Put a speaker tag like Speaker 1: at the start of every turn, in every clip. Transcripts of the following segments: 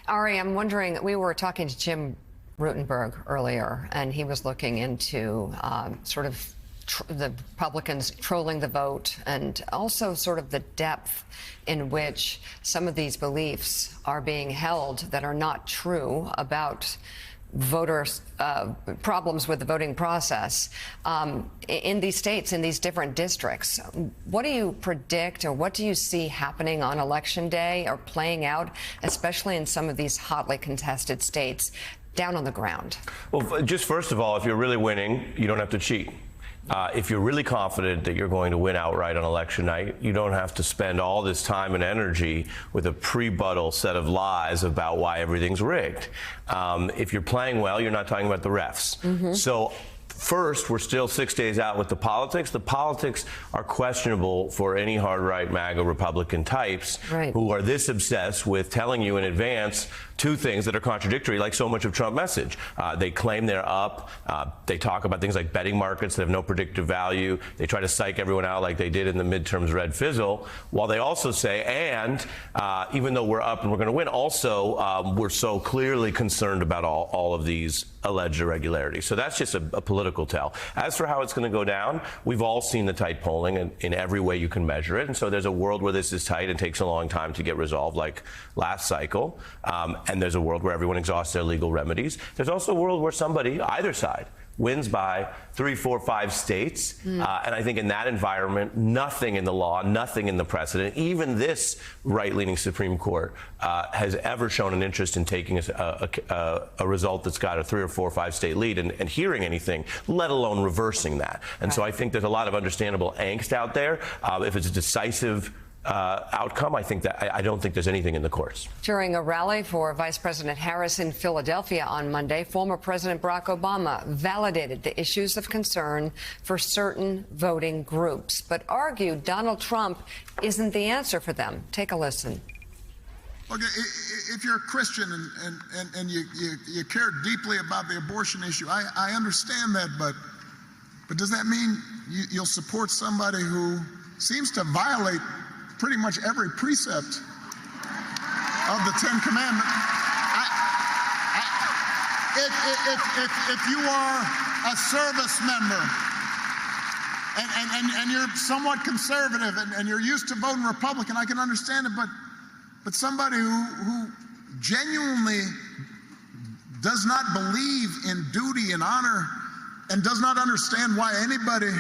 Speaker 1: Ari, I'm wondering, we were talking to Jim Rutenberg earlier, and he was looking into sort of the Republicans trolling the vote, and also sort of the depth in which some of these beliefs are being held that are not true about voters' problems with the voting process in these states, in these different districts. What do you predict, or what do you see happening on Election Day or playing out, especially in some of these hotly contested states, down on the ground?
Speaker 2: Well, just first of all, if you're really winning, you don't have to cheat. If you're really confident that you're going to win outright on election night, you don't have to spend all this time and energy with a pre-buttal set of lies about why everything's rigged. If you're playing well, you're not talking about the refs. So first, we're still 6 days out with the politics. The politics are questionable for any hard-right MAGA Republican types who are this obsessed with telling you in advance two things that are contradictory, like so much of Trump message. They claim they're up. They talk about things like betting markets that have no predictive value. They try to psych everyone out like they did in the midterms red fizzle, while they also say, and even though we're up and we're going to win, also we're so clearly concerned about all of these alleged irregularities. So that's just a political tell. As for how it's going to go down, we've all seen the tight polling in every way you can measure it. And so there's a world where this is tight and takes a long time to get resolved, like last cycle. And there's a world where everyone exhausts their legal remedies. There's also a world where somebody, either side, wins by 3, 4, 5 states. And I think in that environment, nothing in the law, nothing in the precedent, even this right-leaning Supreme Court has ever shown an interest in taking a result that's got a 3 or 4 or 5 state lead and hearing anything, let alone reversing that. And so I think there's a lot of understandable angst out there. If it's a decisive outcome, I don't think there's anything in the courts.
Speaker 1: During a rally for Vice President Harris in Philadelphia on Monday, former President Barack Obama validated the issues of concern for certain voting groups, but argued Donald Trump isn't the answer for them. Take a listen.
Speaker 3: Okay, if you're a Christian and you care deeply about the abortion issue, I understand that, but does that mean you'll support somebody who seems to violate pretty much every precept of the Ten Commandments? If you are a service member and you're somewhat conservative and you're used to voting Republican, I can understand it, but somebody who genuinely does not believe in duty and honor and does not understand why anybody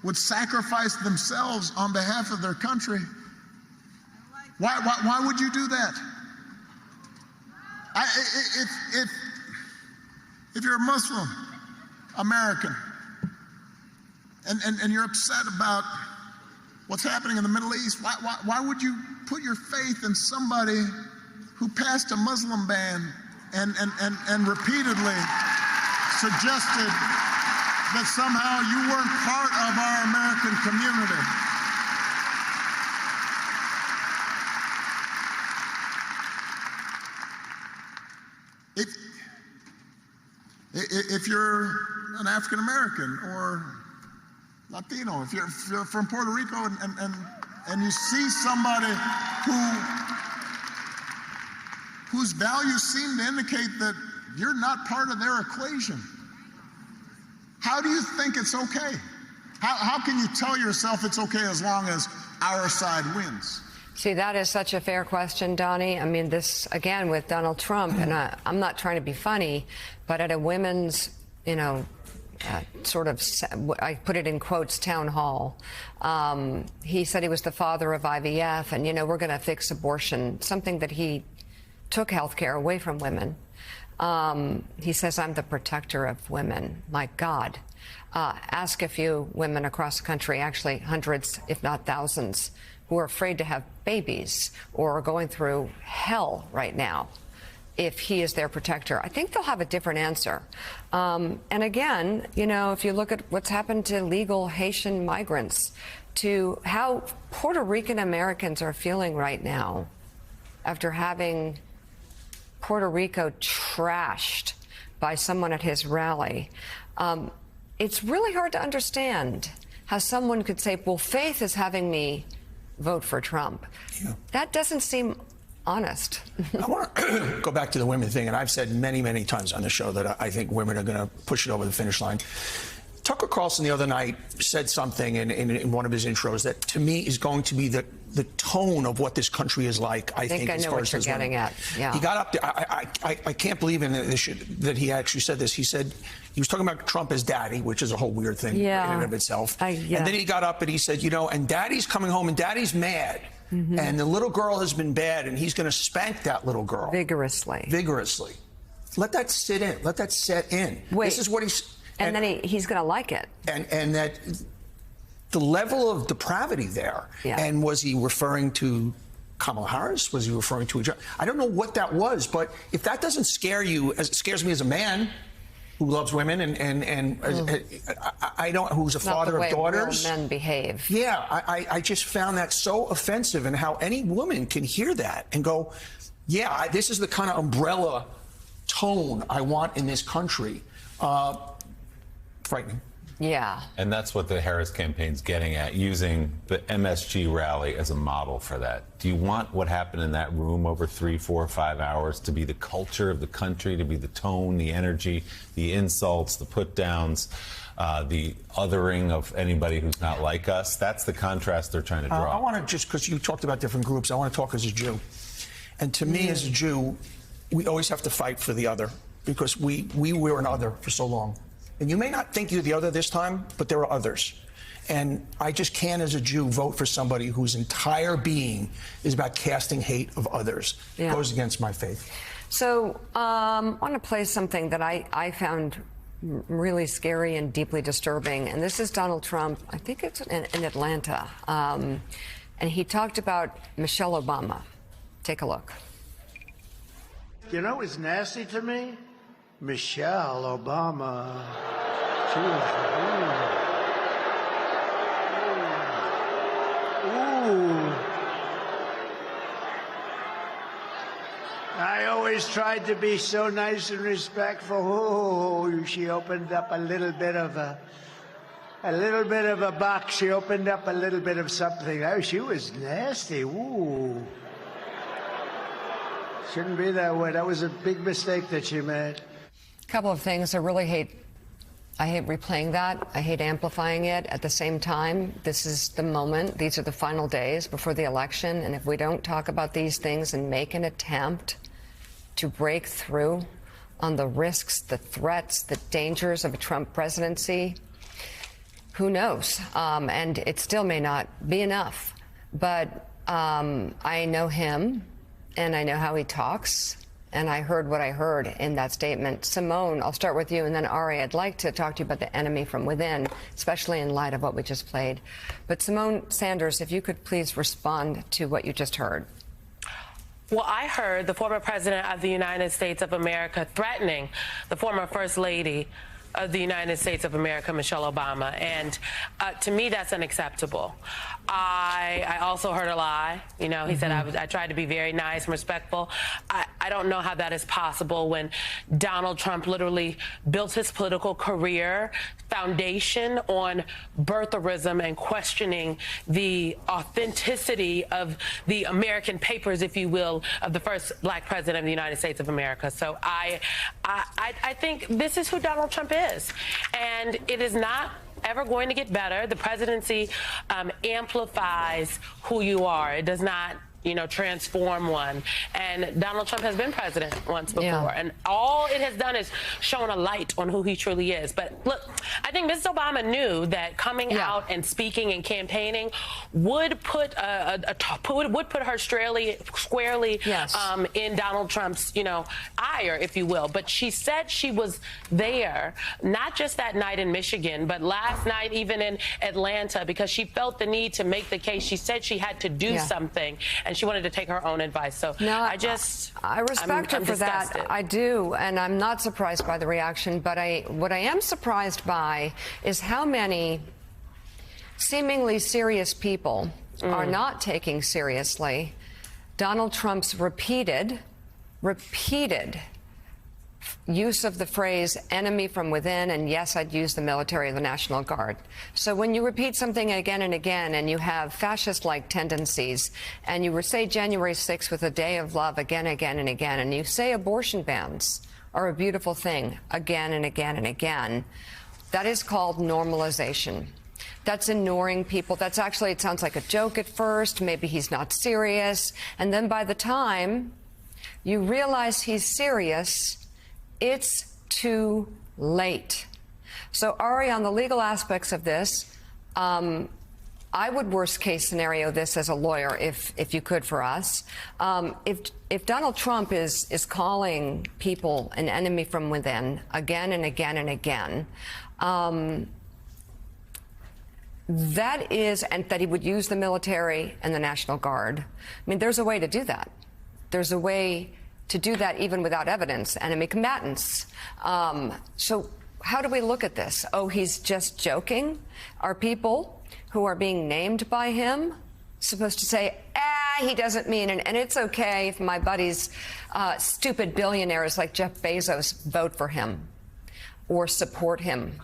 Speaker 3: would sacrifice themselves on behalf of their country, why would you do that? If you're a Muslim American and you're upset about what's happening in the Middle East, why would you put your faith in somebody who passed a Muslim ban and repeatedly suggested that somehow you weren't part of our American community? If you're an African American or Latino, if you're from Puerto Rico and you see somebody whose values seem to indicate that you're not part of their equation, how do you think it's okay? How can you tell yourself it's okay as long as our side wins?
Speaker 1: See, that is such a fair question, Donnie. I mean, this, again, with Donald Trump, and I'm not trying to be funny, but at a women's, sort of, I put it in quotes, town hall, he said he was the father of IVF, and, we're going to fix abortion, something that he took health care away from women. He says, I'm the protector of women. My God. Ask a few women across the country, actually hundreds, if not thousands, who are afraid to have babies or are going through hell right now, if he is their protector. I think they'll have a different answer. And again, if you look at what's happened to legal Haitian migrants, to how Puerto Rican Americans are feeling right now after having Puerto Rico trashed by someone at his rally, it's really hard to understand how someone could say, well, faith is having me vote for Trump. Yeah. That doesn't seem honest.
Speaker 4: I want to go back to the women thing, and I've said many, many times on the show that I think women are going to push it over the finish line. Tucker Carlson the other night said something in one of his intros that to me is going to be the tone of what this country is like. I think
Speaker 1: I
Speaker 4: as
Speaker 1: know
Speaker 4: far
Speaker 1: what
Speaker 4: as
Speaker 1: you're
Speaker 4: his
Speaker 1: getting
Speaker 4: women.
Speaker 1: at. Yeah.
Speaker 4: He got up there. I can't believe that he actually said this. He said he was talking about Trump as daddy, which is a whole weird thing in and of itself. And then he got up and he said, and daddy's coming home and daddy's mad. Mm-hmm. And the little girl has been bad and he's going to spank that little girl.
Speaker 1: Vigorously.
Speaker 4: Let that sit in. Let that set in.
Speaker 1: Wait.
Speaker 4: This is what he's...
Speaker 1: And then he's going to like it.
Speaker 4: And that the level of depravity there.
Speaker 1: Yeah.
Speaker 4: And was he referring to Kamala Harris? Was he referring to I don't know what that was, but if that doesn't scare you, as it scares me as a man who loves women and I don't, who's a father of daughters.
Speaker 1: Real men behave.
Speaker 4: Yeah, I just found that so offensive, and how any woman can hear that and go, yeah, this is the kind of umbrella tone I want in this country. Frightening.
Speaker 1: Yeah.
Speaker 5: And that's what the Harris campaign's getting at, using the MSG rally as a model for that. Do you want what happened in that room over 3, 4, 5 hours to be the culture of the country, to be the tone, the energy, the insults, the put-downs, the othering of anybody who's not like us? That's the contrast they're trying to draw.
Speaker 4: I want to just, because you talked about different groups, I want to talk as a Jew. And to me, as a Jew, we always have to fight for the other, because we were an other for so long. And you may not think you're the other this time, but there are others. And I just can't, as a Jew, vote for somebody whose entire being is about casting hate of others.
Speaker 1: Yeah.
Speaker 4: It goes against my faith.
Speaker 1: So I want to play something that I found really scary and deeply disturbing. And this is Donald Trump. I think it's in Atlanta. And he talked about Michelle Obama. Take a look.
Speaker 6: You know what's nasty to me? Michelle Obama. She was, ooh. I always tried to be so nice and respectful. Oh, she opened up a little bit of a box. She opened up a little bit of something. Oh, she was nasty. Ooh. Shouldn't be that way. That was a big mistake that she made.
Speaker 1: Couple of things. I hate replaying that. I hate amplifying it. At the same time, this is the moment. These are the final days before the election. And if we don't talk about these things and make an attempt to break through on the risks, the threats, the dangers of a Trump presidency, who knows? And it still may not be enough. But I know him, and I know how he talks. And I heard what I heard in that statement. Simone, I'll start with you, and then Ari, I'd like to talk to you about the enemy from within, especially in light of what we just played. But Simone Sanders, if you could please respond to what you just heard.
Speaker 7: Well, I heard the former president of the United States of America threatening the former first lady of the United States of America, Michelle Obama. And to me, that's unacceptable. I also heard a lie. You know, he said I tried to be very nice and respectful. I don't know how that is possible when Donald Trump literally built his political career foundation on birtherism and questioning the authenticity of the American papers, if you will, of the first black president of the United States of America. So I think this is who Donald Trump is. And it is not ever going to get better. The presidency amplifies who you are. It does not, transform one. And Donald Trump has been president once before. Yeah. And all it has done is shown a light on who he truly is. But look, I think Mrs. Obama knew that coming out and speaking and campaigning would put her squarely in Donald Trump's, ire, if you will. But she said she was there, not just that night in Michigan, but last night even in Atlanta, because she felt the need to make the case. She said she had to do something, and she wanted to take her own advice. So I respect
Speaker 1: her for that. I do, and I'm not surprised by the reaction. But what I am surprised by is how many seemingly serious people are not taking seriously Donald Trump's repeated use of the phrase enemy from within, and yes, I'd use the military or the National Guard. So when you repeat something again and again, and you have fascist-like tendencies, and you say January 6th with a day of love again, and again, and you say abortion bans are a beautiful thing again and again and again, that is called normalization. That's ignoring people. That's actually, it sounds like a joke at first. Maybe he's not serious. And then by the time you realize he's serious, it's too late. So, Ari, on the legal aspects of this, I would worst case scenario this as a lawyer, if you could for us. If Donald Trump is calling people an enemy from within again and again and again, that is, and that he would use the military and the National Guard. I mean, there's a way to do that. There's a way to do that even without evidence, enemy combatants. So how do we look at this? Oh, he's just joking? Are people who are being named by him supposed to say, he doesn't mean it, and it's okay if my buddies, stupid billionaires like Jeff Bezos, vote for him or support him?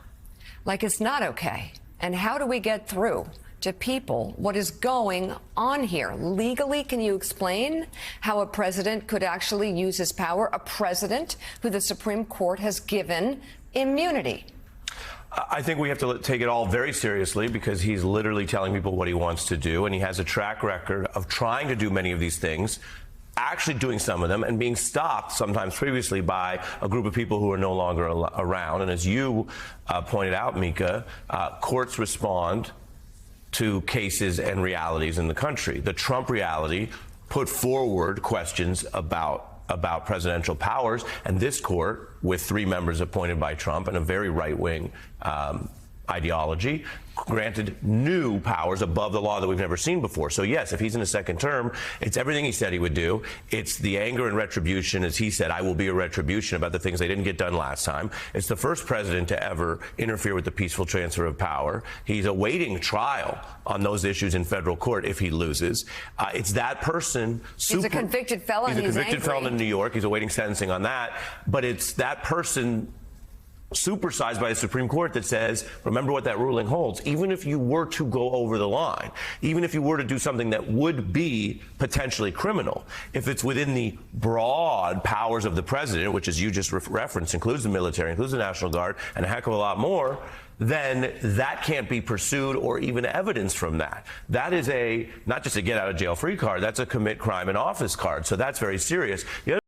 Speaker 1: Like, it's not okay. And how do we get through to people what is going on here? Legally, can you explain how a president could actually use his power, a president who the Supreme Court has given immunity?
Speaker 2: I think we have to take it all very seriously, because he's literally telling people what he wants to do, and he has a track record of trying to do many of these things, actually doing some of them, and being stopped sometimes previously by a group of people who are no longer around. And as you pointed out, Mika, courts respond to cases and realities in the country. The Trump reality put forward questions about presidential powers, and this court, with 3 members appointed by Trump and a very right-wing ideology, granted new powers above the law that we've never seen before. So yes, if he's in a second term, it's everything he said he would do. It's the anger and retribution, as he said, I will be a retribution about the things they didn't get done last time. It's the first president to ever interfere with the peaceful transfer of power. He's awaiting trial on those issues in federal court if he loses. It's that person.
Speaker 1: He's a convicted felon.
Speaker 2: He's a convicted
Speaker 1: angry.
Speaker 2: felon in New York. He's awaiting sentencing on that. But it's that person supersized by the Supreme Court that says, remember what that ruling holds. Even if you were to go over the line, even if you were to do something that would be potentially criminal, if it's within the broad powers of the president, which, as you just referenced, includes the military, includes the National Guard, and a heck of a lot more, then that can't be pursued or even evidence from that. That is not just a get out of jail free card, that's a commit crime in office card. So that's very serious. The other